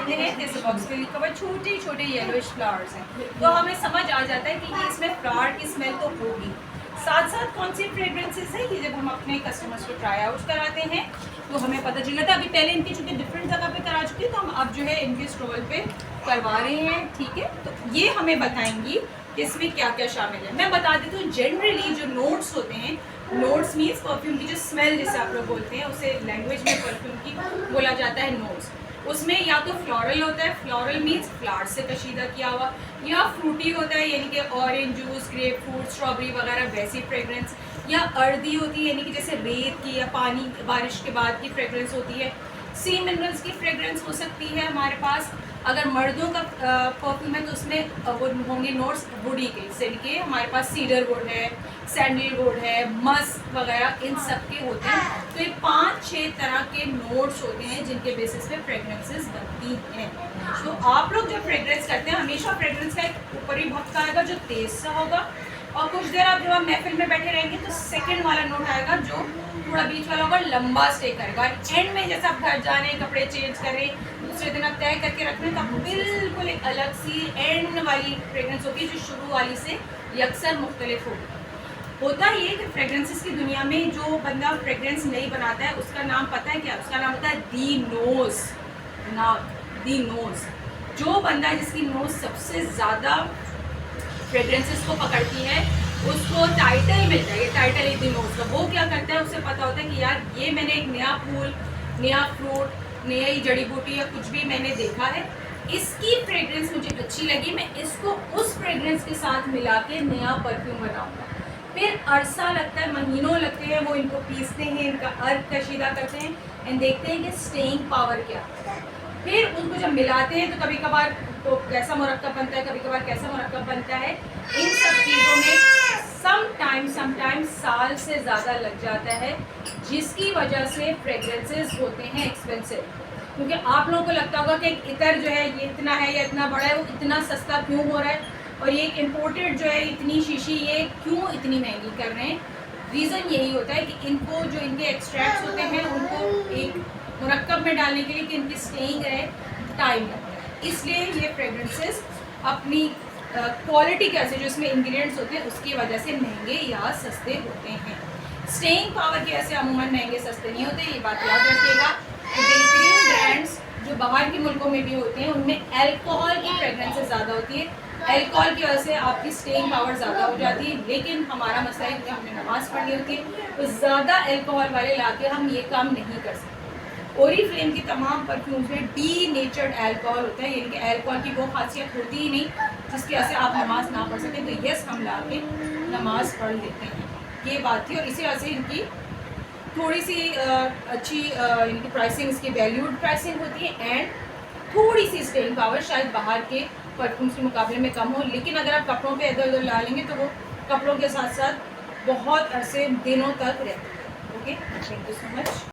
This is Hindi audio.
होते हैं जैसे बॉक्स में लिखा हुआ छोटे छोटे येलोइश फ्लावर्स हैं, तो हमें समझ आ जाता है कि ये इसमें फ्लावर की स्मेल तो होगी। साथ साथ कौन सी फ्रेग्रेंसेस है, ये जब हम अपने कस्टमर्स को ट्राई आउट कराते हैं तो हमें पता चल जाता है। अभी पहले इनकी चूँकि डिफरेंट जगह पे करा चुकी है, तो हम अब जो है इनके स्टॉल पे करवा रहे हैं, ठीक है। तो ये हमें बताएंगी कि इसमें क्या क्या शामिल है। मैं बता देती हूँ, जनरली जो नोट्स होते हैं, नोट्स मीन्स परफ्यूम की जो स्मेल जिसे आप लोग बोलते हैं, उसे लैंग्वेज में परफ्यूम की बोला जाता है नोट्स। उसमें या तो फ्लोरल होता है, फ्लोरल मीन्स फ्लावर से कशीदा किया हुआ, या फ्रूटी होता है यानी कि orange juice, grep fruit, strawberry वगैरह वैसी फ्रेग्रेंस, या अर्दी होती है यानी कि जैसे रेत की या पानी बारिश के बाद की फ्रेग्रेंस होती है। सी मिनरल्स की फ्रेग्रेंस हो सकती है हमारे पास। अगर मर्दों का परफ्यूम है तो उसमें वो होंगे नोट्स वुडी के, जैसे कि हमारे पास सीडर वुड है, सैंडलवुड है, मस्क वगैरह, इन सब के होते हैं। तो ये 5-6 तरह के नोट्स होते हैं जिनके बेसिस पे फ्रेग्रेंसेस बनती हैं। तो आप लोग जब फ्रेग्रेंस करते हैं, हमेशा फ्रेग्रेंस का एक ऊपरी भक्का आएगा जो तेज सा होगा, और कुछ देर आप जब आप महफिल में बैठे रहेंगे तो सेकंड वाला नोट आएगा जो थोड़ा बीच वाला होगा, लंबा स्टे करेगा। एंड में जैसे आप घर जा रहे हैं, कपड़े चेंज कर रहे हैं, दूसरे दिन आप तय करके रख रहे हैं, तो बिल्कुल एक अलग सी एंड वाली फ्रेग्रेंस होगी जो शुरू वाली से यकसर मुख्तलिफ होगी। होता ये कि फ्रेग्रेंसेस की दुनिया में जो बंदा फ्रेग्रेंस नहीं बनाता है उसका नाम पता है क्या? उसका नाम होता है दी नोज, नाक, दी नोज। जो बंदा जिसकी नोज सबसे ज़्यादा फ्रेग्रेंसेस को पकड़ती है उसको टाइटल मिलता है, ये टाइटल एक दी नोज का। वो क्या करता है, उसे पता होता है कि यार ये मैंने एक नया फूल, नया फ्रूट, नई जड़ी बूटी या कुछ भी मैंने देखा है, इसकी फ्रेग्रेंस मुझे अच्छी लगी, मैं इसको उस फ्रेग्रेंस के साथ मिला के नया परफ्यूम बनाऊंगा। फिर अरसा लगता है, महीनों लगते हैं, वो इनको पीसते हैं, इनका अर्क कशीदा करते हैं एंड देखते हैं कि स्टेइंग पावर क्या है। फिर उनको जब मिलाते हैं तो कभी कभार तो कैसा मुरक्कब बनता है, कभी कभार कैसा मुरक्कब बनता है। इन सब चीज़ों में समटाइम्स साल से ज़्यादा लग जाता है, जिसकी वजह से फ्रेग्रेंसेस होते हैं एक्सपेंसिव। क्योंकि आप लोगों को लगता होगा कि इतर जो है ये इतना है या इतना बड़ा है, वो इतना सस्ता क्यों हो रहा है, और ये इम्पोर्टेड जो है इतनी शीशी ये क्यों इतनी महंगी कर रहे हैं। रीज़न यही होता है कि इनको जो इनके एक्सट्रैक्ट्स होते हैं उनको एक मुरक्कब में डालने के लिए कि इनकी स्टेइंग रहे, टाइम लगता है। इसलिए ये फ्रेग्रेंसेस अपनी क्वालिटी की वजह से, जो इसमें इंग्रेडिएंट्स होते हैं उसकी वजह से महंगे या सस्ते होते हैं। स्टेइंग पावर की वजह से अमूमन महंगे सस्ते नहीं होते, ये बात याद रखिएगा। बेहतरीन ब्रांड्स जो बाहर के मुल्कों में भी होते हैं उनमें अल्कोहल की फ्रेग्रेंसेस ज़्यादा होती है, अल्कोहल की वजह से आपकी स्टेइंग पावर ज़्यादा हो जाती है। लेकिन हमारा मसला है कि हमने नमाज़ पढ़नी होती है, तो ज़्यादा अल्कोहल वाले लाके हम ये काम नहीं कर सकते। ओरिफ्लेम की तमाम परफ्यूम्स में डी नेचर्ड अल्कोहल होता है, यानी कि अल्कोहल की वो खासियत होती ही नहीं जिसकी वजह से आप नमाज ना पढ़ सकें। तो यस, हम ला के नमाज पढ़ लेते हैं, ये बात थी। और इसी वजह से इनकी थोड़ी सी अच्छी इनकी प्राइसिंग, इसकी वैल्यूड प्राइसिंग होती है, एंड थोड़ी सी स्टेइंग पावर शायद बाहर के परफ्यूम्स के मुकाबले में कम हो। लेकिन अगर आप कपड़ों पे इधर उधर ला लेंगे तो वो कपड़ों के साथ साथ बहुत अरसे, दिनों तक रहते हैं। Okay, thank you so much.